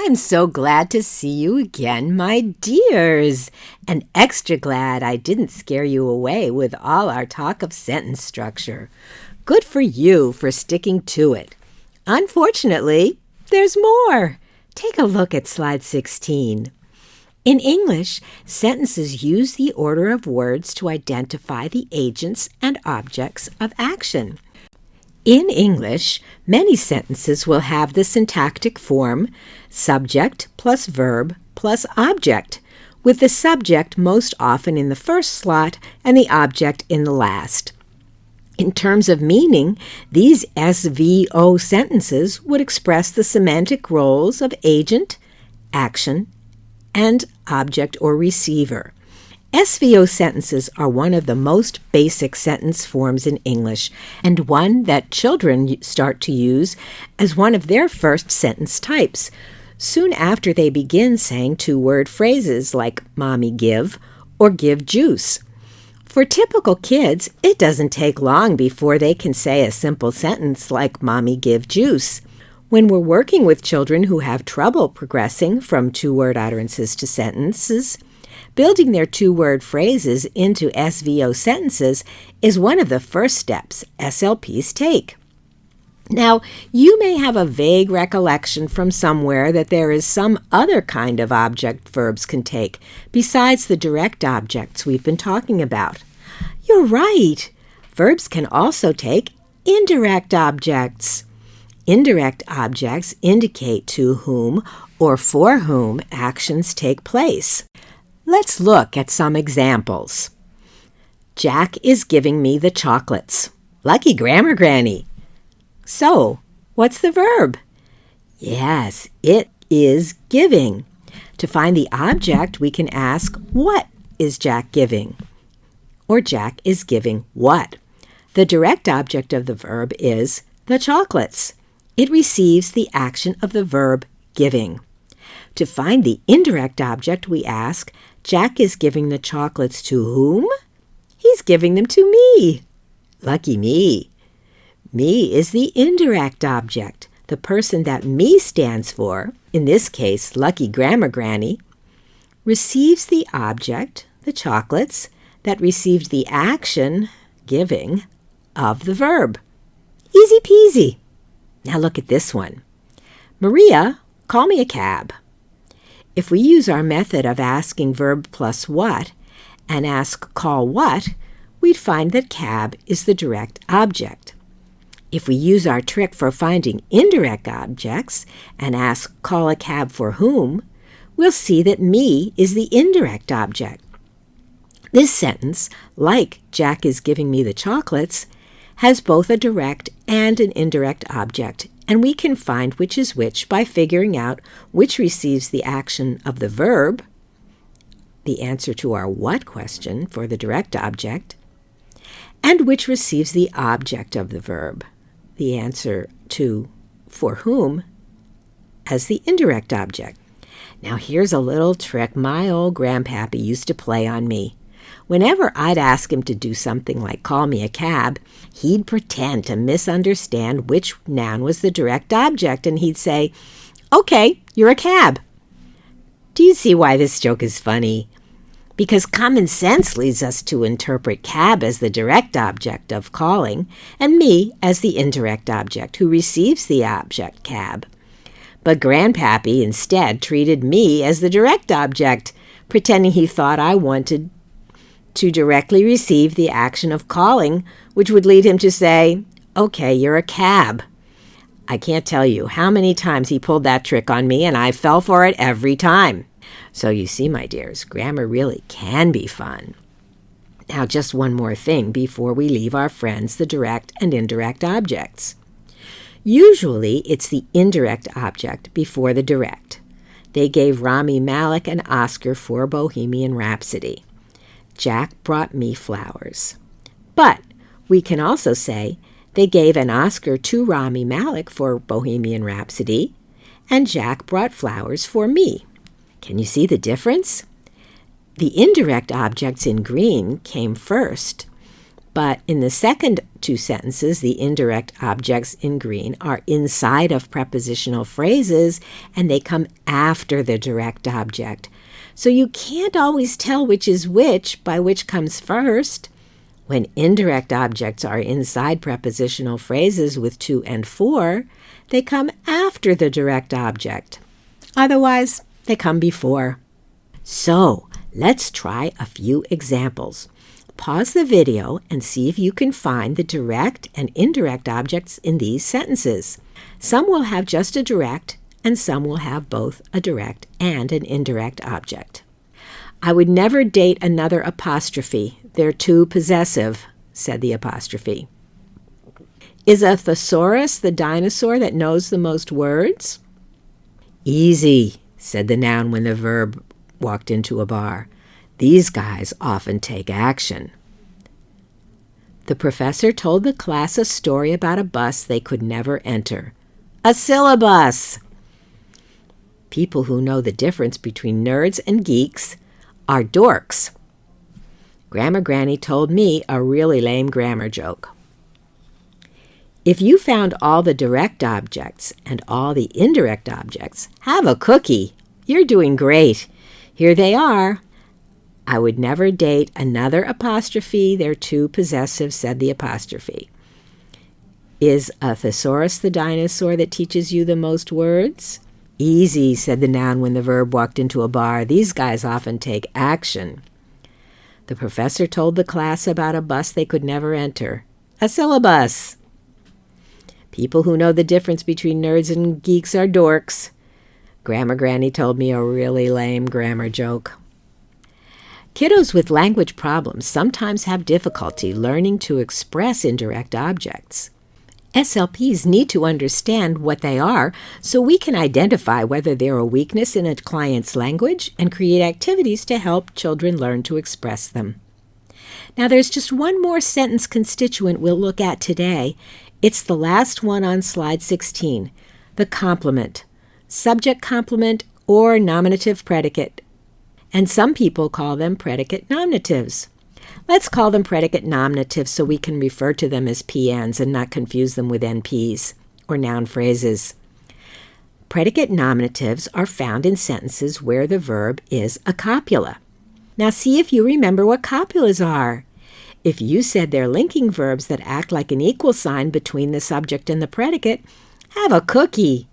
I'm so glad to see you again, my dears, and extra glad I didn't scare you away with all our talk of sentence structure. Good for you for sticking to it. Unfortunately, there's more. Take a look at slide 16. In English, sentences use the order of words to identify the agents and objects of action. In English, many sentences will have the syntactic form subject plus verb plus object, with the subject most often in the first slot and the object in the last. In terms of meaning, these SVO sentences would express the semantic roles of agent, action, and object or receiver. SVO sentences are one of the most basic sentence forms in English and one that children start to use as one of their first sentence types, soon after they begin saying two-word phrases like "mommy give" or "give juice." For typical kids, it doesn't take long before they can say a simple sentence like "mommy give juice." When we're working with children who have trouble progressing from two-word utterances to sentences, building their two-word phrases into SVO sentences is one of the first steps SLPs take. Now, you may have a vague recollection from somewhere that there is some other kind of object verbs can take, besides the direct objects we've been talking about. You're right. Verbs can also take indirect objects. Indirect objects indicate to whom or for whom actions take place. Let's look at some examples. Jack is giving me the chocolates. Lucky grammar, Granny. So, what's the verb? Yes, it is giving. To find the object, we can ask, what is Jack giving? Or Jack is giving what? The direct object of the verb is the chocolates. It receives the action of the verb giving. To find the indirect object, we ask, Jack is giving the chocolates to whom? He's giving them to me. Lucky me. Me is the indirect object. The person that me stands for, in this case, Lucky Grammar Granny, receives the object, the chocolates, that received the action, giving, of the verb. Easy peasy. Now look at this one. Maria, call me a cab. If we use our method of asking verb plus what and ask call what, we'd find that cab is the direct object. If we use our trick for finding indirect objects and ask call a cab for whom, we'll see that me is the indirect object. This sentence, like Jack is giving me the chocolates, has both a direct and an indirect object, and we can find which is which by figuring out which receives the action of the verb, the answer to our what question for the direct object, and which receives the object of the verb, the answer to for whom, as the indirect object. Now here's a little trick my old grandpappy used to play on me. Whenever I'd ask him to do something like call me a cab, he'd pretend to misunderstand which noun was the direct object, and he'd say, "Okay, you're a cab." Do you see why this joke is funny? Because common sense leads us to interpret cab as the direct object of calling, and me as the indirect object who receives the object cab. But Grandpappy instead treated me as the direct object, pretending he thought I wanted to directly receive the action of calling, which would lead him to say, "Okay, you're a cab." I can't tell you how many times he pulled that trick on me, and I fell for it every time. So you see, my dears, grammar really can be fun. Now, just one more thing before we leave our friends, the direct and indirect objects. Usually, it's the indirect object before the direct. They gave Rami Malek an Oscar for Bohemian Rhapsody. Jack brought me flowers. But we can also say they gave an Oscar to Rami Malek for Bohemian Rhapsody, and Jack brought flowers for me. Can you see the difference? The indirect objects in green came first, But in the second two sentences, the indirect objects in green are inside of prepositional phrases, and they come after the direct object. So you can't always tell which is which by which comes first. When indirect objects are inside prepositional phrases with to and for, they come after the direct object. Otherwise, they come before. So, let's try a few examples. Pause the video and see if you can find the direct and indirect objects in these sentences. Some will have just a direct, and some will have both a direct and an indirect object. I would never date another apostrophe. They're too possessive, said the apostrophe. Is a thesaurus the dinosaur that knows the most words? Easy, said the noun when the verb walked into a bar. These guys often take action. The professor told the class a story about a bus they could never enter. A syllabus! People who know the difference between nerds and geeks are dorks. Grammar Granny told me a really lame grammar joke. If you found all the direct objects and all the indirect objects, have a cookie. You're doing great. Here they are. I would never date another apostrophe. They're too possessive, said the apostrophe. Is a thesaurus the dinosaur that teaches you the most words? Easy, said the noun when the verb walked into a bar. These guys often take action. The professor told the class about a bus they could never enter. A syllabus. People who know the difference between nerds and geeks are dorks. Grammar Granny told me a really lame grammar joke. Kiddos with language problems sometimes have difficulty learning to express indirect objects. SLPs need to understand what they are so we can identify whether they're a weakness in a client's language and create activities to help children learn to express them. Now there's just one more sentence constituent we'll look at today. It's the last one on slide 16, the complement, subject complement or nominative predicate. And some people call them predicate nominatives. Let's call them predicate nominatives so we can refer to them as PNs and not confuse them with NPs, or noun phrases. Predicate nominatives are found in sentences where the verb is a copula. Now see if you remember what copulas are. If you said they're linking verbs that act like an equal sign between the subject and the predicate, have a cookie.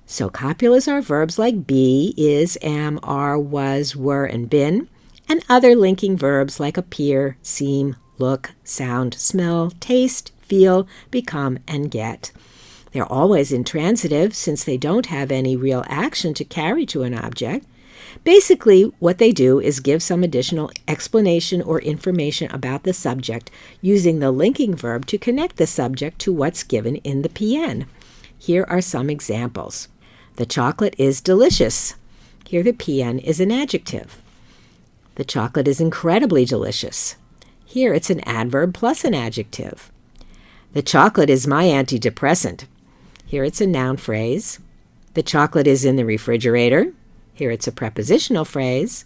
So copulas are verbs like be, is, am, are, was, were, and been, and other linking verbs like appear, seem, look, sound, smell, taste, feel, become, and get. They're always intransitive since they don't have any real action to carry to an object. Basically, what they do is give some additional explanation or information about the subject using the linking verb to connect the subject to what's given in the PN. Here are some examples. The chocolate is delicious. Here the PN is an adjective. The chocolate is incredibly delicious. Here it's an adverb plus an adjective. The chocolate is my antidepressant. Here it's a noun phrase. The chocolate is in the refrigerator. Here it's a prepositional phrase.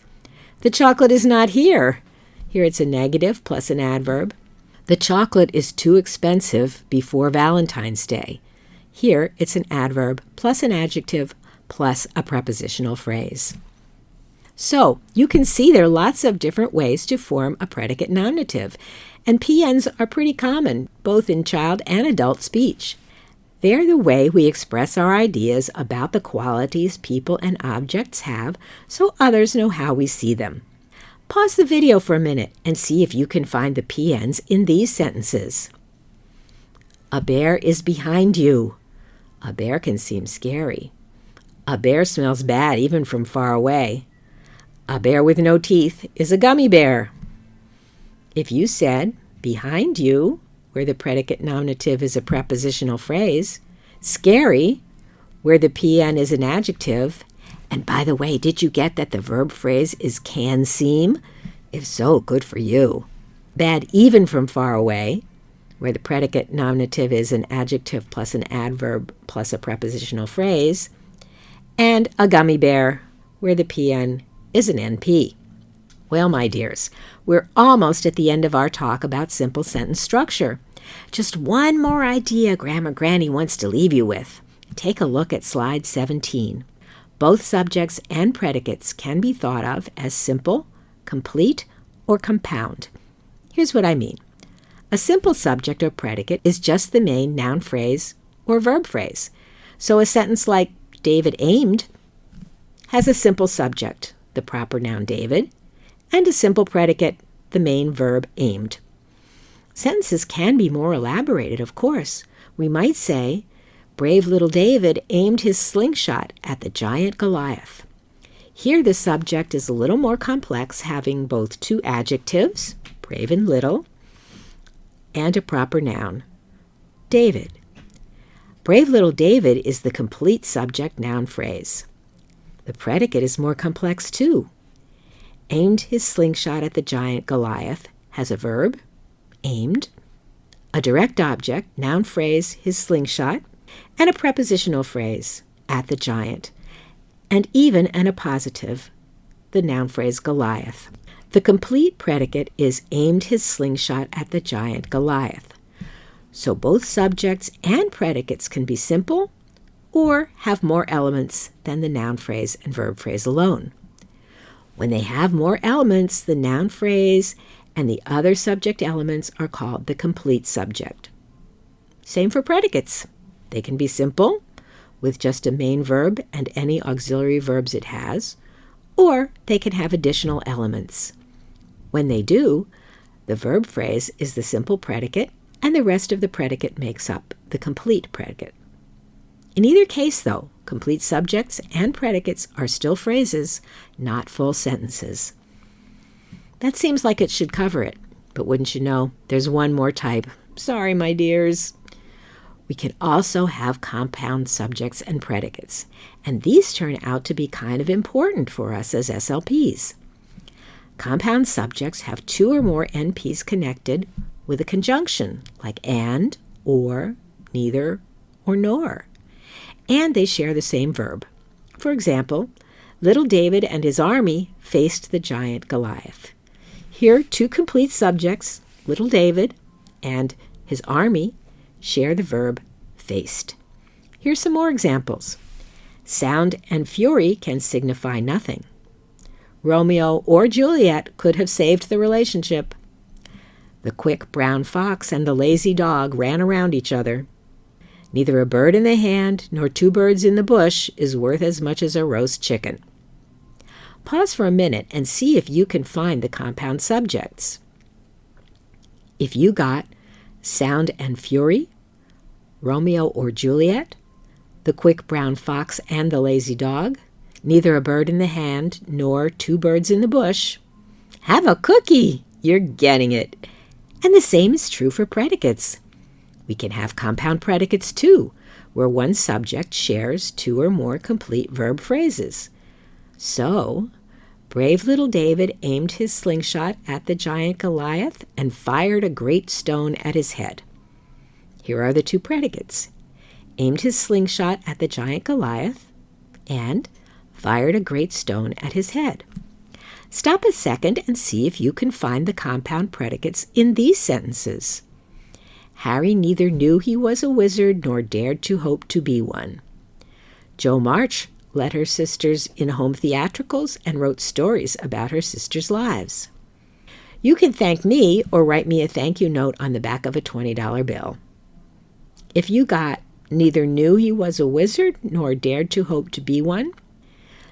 The chocolate is not here. Here it's a negative plus an adverb. The chocolate is too expensive before Valentine's Day. Here it's an adverb plus an adjective plus a prepositional phrase. So you can see there are lots of different ways to form a predicate nominative, and PNs are pretty common, both in child and adult speech. They're the way we express our ideas about the qualities people and objects have so others know how we see them. Pause the video for a minute and see if you can find the PNs in these sentences. A bear is behind you. A bear can seem scary. A bear smells bad even from far away. A bear with no teeth is a gummy bear. If you said behind you, where the predicate nominative is a prepositional phrase, scary, where the PN is an adjective, and by the way, did you get that the verb phrase is can seem? If so, good for you. Bad even from far away, where the predicate nominative is an adjective plus an adverb plus a prepositional phrase, and a gummy bear, where the PN is an NP. Well, my dears, we're almost at the end of our talk about simple sentence structure. Just one more idea Grammar Granny wants to leave you with. Take a look at slide 17. Both subjects and predicates can be thought of as simple, complete, or compound. Here's what I mean. A simple subject or predicate is just the main noun phrase or verb phrase. So a sentence like David aimed has a simple subject, the proper noun David, and a simple predicate, the main verb aimed. Sentences can be more elaborated, of course. We might say, brave little David aimed his slingshot at the giant Goliath. Here the subject is a little more complex, having both two adjectives, brave and little, and a proper noun, David. Brave little David is the complete subject noun phrase. The predicate is more complex too. Aimed his slingshot at the giant Goliath has a verb, aimed, a direct object, noun phrase, his slingshot, and a prepositional phrase, at the giant, and even an appositive, the noun phrase Goliath. The complete predicate is aimed his slingshot at the giant Goliath. So both subjects and predicates can be simple or have more elements than the noun phrase and verb phrase alone. When they have more elements, the noun phrase and the other subject elements are called the complete subject. Same for predicates. They can be simple, with just a main verb and any auxiliary verbs it has, or they can have additional elements. When they do, the verb phrase is the simple predicate, and the rest of the predicate makes up the complete predicate. In either case, though, complete subjects and predicates are still phrases, not full sentences. That seems like it should cover it, but wouldn't you know, there's one more type. Sorry, my dears. We can also have compound subjects and predicates, and these turn out to be kind of important for us as SLPs. Compound subjects have two or more NPs connected with a conjunction, like and, or, neither, or nor. And they share the same verb. For example, little David and his army faced the giant Goliath. Here, two complete subjects, little David and his army, share the verb faced. Here's some more examples. Sound and fury can signify nothing. Romeo or Juliet could have saved the relationship. The quick brown fox and the lazy dog ran around each other. Neither a bird in the hand nor two birds in the bush is worth as much as a roast chicken. Pause for a minute and see if you can find the compound subjects. If you got sound and fury, Romeo or Juliet, the quick brown fox and the lazy dog, neither a bird in the hand nor two birds in the bush, have a cookie. You're getting it. And the same is true for predicates. We can have compound predicates too, where one subject shares two or more complete verb phrases. So, brave little David aimed his slingshot at the giant Goliath and fired a great stone at his head. Here are the two predicates. Aimed his slingshot at the giant Goliath and fired a great stone at his head. Stop a second and see if you can find the compound predicates in these sentences. Harry neither knew he was a wizard nor dared to hope to be one. Jo March led her sisters in home theatricals and wrote stories about her sisters' lives. You can thank me or write me a thank you note on the back of a $20 bill. If you got neither knew he was a wizard nor dared to hope to be one,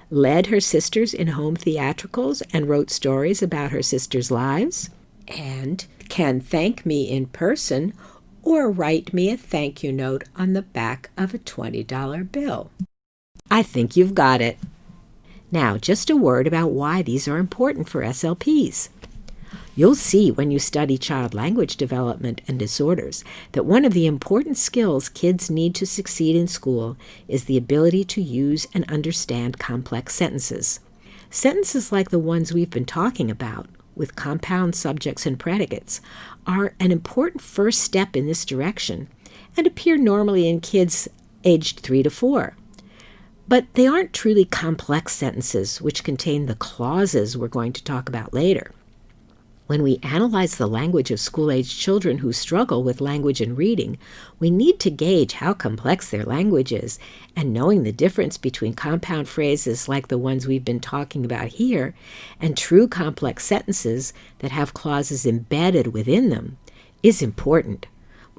led her sisters in home theatricals and wrote stories about her sisters' lives, and can thank me in person or write me a thank you note on the back of a $20 bill. I think you've got it. Now, just a word about why these are important for SLPs. You'll see when you study child language development and disorders that one of the important skills kids need to succeed in school is the ability to use and understand complex sentences. Sentences like the ones we've been talking about, with compound subjects and predicates, are an important first step in this direction and appear normally in kids aged 3 to 4. But they aren't truly complex sentences, which contain the clauses we're going to talk about later. When we analyze the language of school-age children who struggle with language and reading, we need to gauge how complex their language is, and knowing the difference between compound phrases like the ones we've been talking about here and true complex sentences that have clauses embedded within them is important.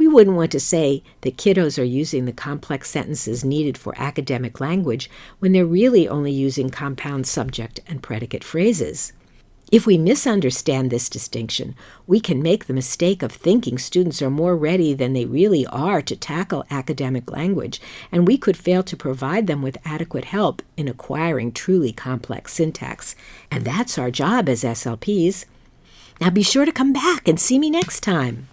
We wouldn't want to say that kiddos are using the complex sentences needed for academic language when they're really only using compound subject and predicate phrases. If we misunderstand this distinction, we can make the mistake of thinking students are more ready than they really are to tackle academic language, and we could fail to provide them with adequate help in acquiring truly complex syntax. And that's our job as SLPs. Now be sure to come back and see me next time.